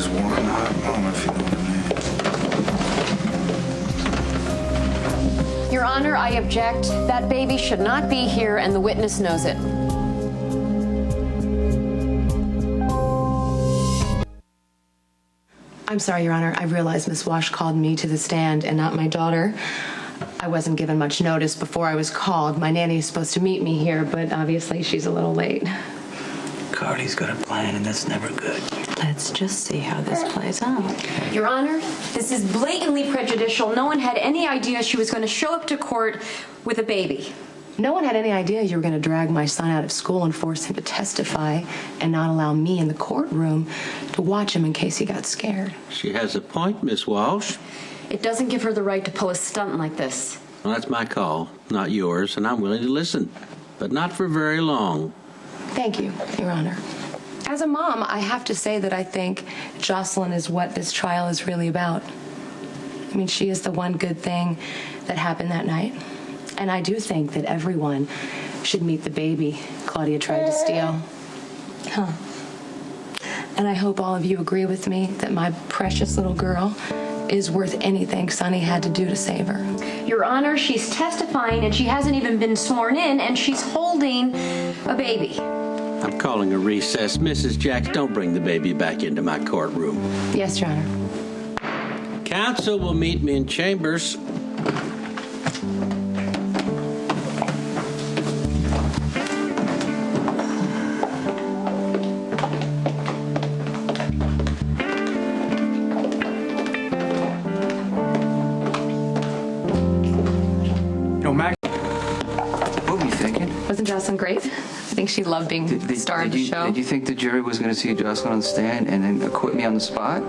just wanting a hot moment, if you know what I mean. Your Honor, I object. That baby should not be here, and the witness knows it. I'm sorry, Your Honor. I realize Miss Wash called me to the stand and not my daughter. I wasn't given much notice before I was called. My nanny is supposed to meet me here, but obviously she's a little late. Carly's got a plan, and that's never good. Let's just see how this plays out. Your Honor, this is blatantly prejudicial. No one had any idea she was going to show up to court with a baby. No one had any idea you were going to drag my son out of school and force him to testify and not allow me in the courtroom to watch him in case he got scared. She has a point, Miss Walsh. It doesn't give her the right to pull a stunt like this. Well, that's my call, not yours, and I'm willing to listen, but not for very long. Thank you, Your Honor. As a mom, I have to say that I think Jocelyn is what this trial is really about. I mean, she is the one good thing that happened that night. And I do think that everyone should meet the baby Claudia tried to steal. Huh. And I hope all of you agree with me that my precious little girl is worth anything Sonny had to do to save her. Your Honor, she's testifying and she hasn't even been sworn in, and she's holding a baby. I'm calling a recess. Mrs. Jacks, don't bring the baby back into my courtroom. Yes, Your Honor. Counsel will meet me in chambers. Wasn't Jocelyn great? I think she loved being the star of the show. Did you think the jury was going to see Jocelyn on the stand and then acquit me on the spot?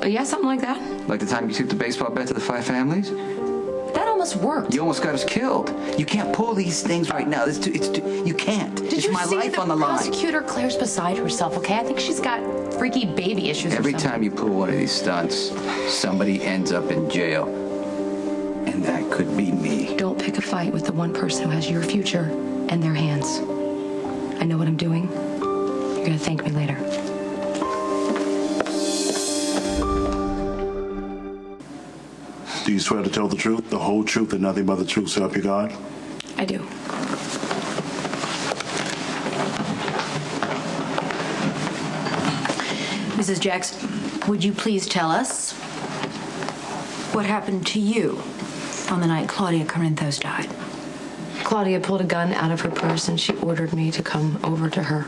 Yeah, something like that. Like the time you took the baseball bat to the 5 families? That almost worked. You almost got us killed. You can't pull these things right now. You can't. Did my life on the line. Prosecutor Claire's beside herself, okay? I think she's got freaky baby issues Every or something. time you pull one of these stunts, somebody ends up in jail. And that could be me. Don't pick a fight with the one person who has your future in their hands. I know what I'm doing. You're gonna thank me later. Do you swear to tell the truth, the whole truth, and nothing but the truth, so help you God? I do. Mrs. Jacks, would you please tell us what happened to you on the night Claudia Corinthos died? Claudia pulled a gun out of her purse and she ordered me to come over to her.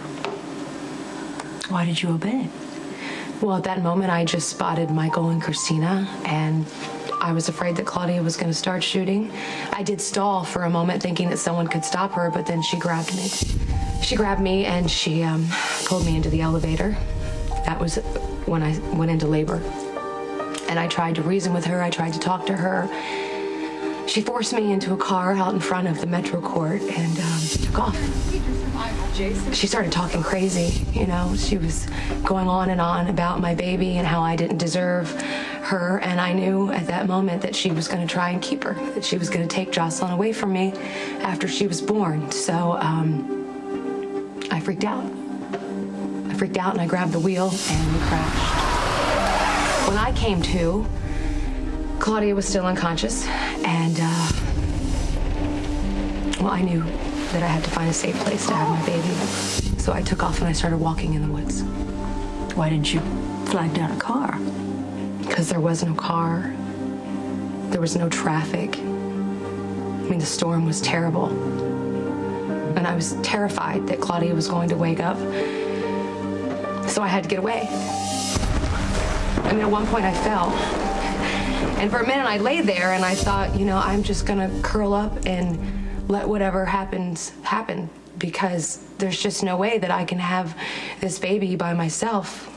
Why did you obey? Well, at that moment, I just spotted Michael and Christina, and I was afraid that Claudia was going to start shooting. I did stall for a moment, thinking that someone could stop her, but then she grabbed me. She grabbed me and she pulled me into the elevator. That was when I went into labor. And I tried to reason with her. I tried to talk to her. She forced me into a car out in front of the Metro Court and took off. She started talking crazy, you know. She was going on and on about my baby and how I didn't deserve her. And I knew at that moment that she was going to try and keep her, that she was going to take Jocelyn away from me after she was born. So I freaked out. I freaked out and I grabbed the wheel and we crashed. When I came to, Claudia was still unconscious, and, well, I knew that I had to find a safe place to have my baby. So I took off and I started walking in the woods. Why didn't you flag down a car? Because there was no car. There was no traffic. I mean, the storm was terrible. And I was terrified that Claudia was going to wake up. So I had to get away. I mean, at one point I fell. And for a minute I lay there and I thought, you know, I'm just gonna curl up and let whatever happens happen, because there's just no way that I can have this baby by myself.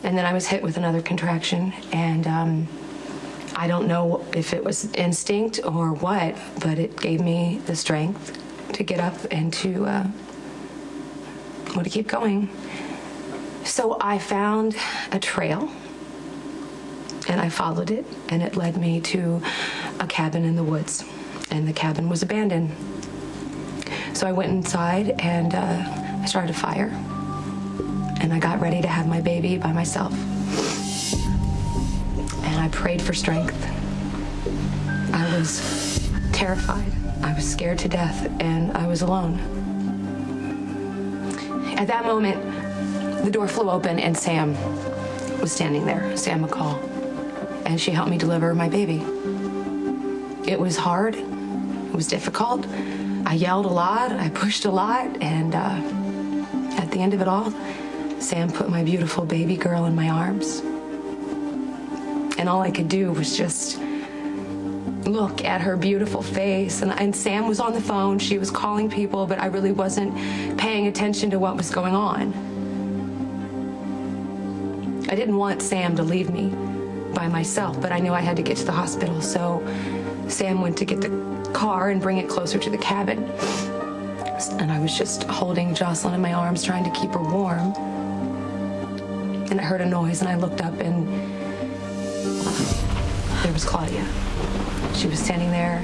And then I was hit with another contraction, and I don't know if it was instinct or what, but it gave me the strength to get up and to keep going. So I found a trail, and I followed it, and it led me to a cabin in the woods, and the cabin was abandoned. So I went inside, and I started a fire, and I got ready to have my baby by myself. And I prayed for strength. I was terrified. I was scared to death, and I was alone. At that moment, the door flew open, and Sam was standing there, Sam McCall, and she helped me deliver my baby. It was hard. It was difficult. I yelled a lot. I pushed a lot, and at the end of it all, Sam put my beautiful baby girl in my arms. And all I could do was just look at her beautiful face. And Sam was on the phone. She was calling people, but I really wasn't paying attention to what was going on. I didn't want Sam to leave me by myself, but I knew I had to get to the hospital. So Sam went to get the car and bring it closer to the cabin. And I was just holding Jocelyn in my arms, trying to keep her warm. And I heard a noise, and I looked up, and there was Claudia. She was standing there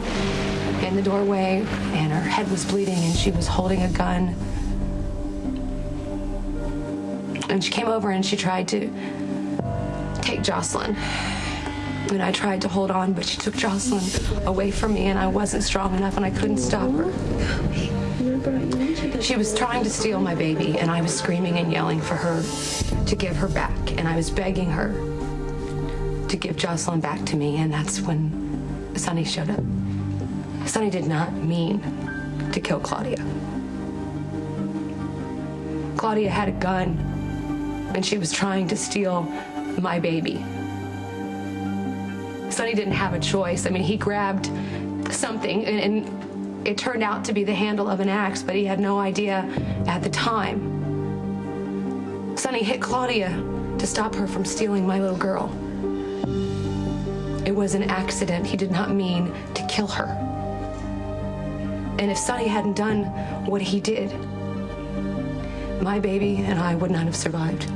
in the doorway, and her head was bleeding, and she was holding a gun. And she came over, and she tried to take Jocelyn. And I tried to hold on, but she took Jocelyn away from me, and I wasn't strong enough, and I couldn't stop her. She was trying to steal my baby, and I was screaming and yelling for her to give her back, and I was begging her to give Jocelyn back to me, and that's when Sonny showed up. Sonny did not mean to kill Claudia. Claudia had a gun, and she was trying to steal my baby. Sonny didn't have a choice. I mean, he grabbed something, and it turned out to be the handle of an axe, but he had no idea at the time. Sonny hit Claudia to stop her from stealing my little girl. It was an accident. He did not mean to kill her. And if Sonny hadn't done what he did, my baby and I would not have survived.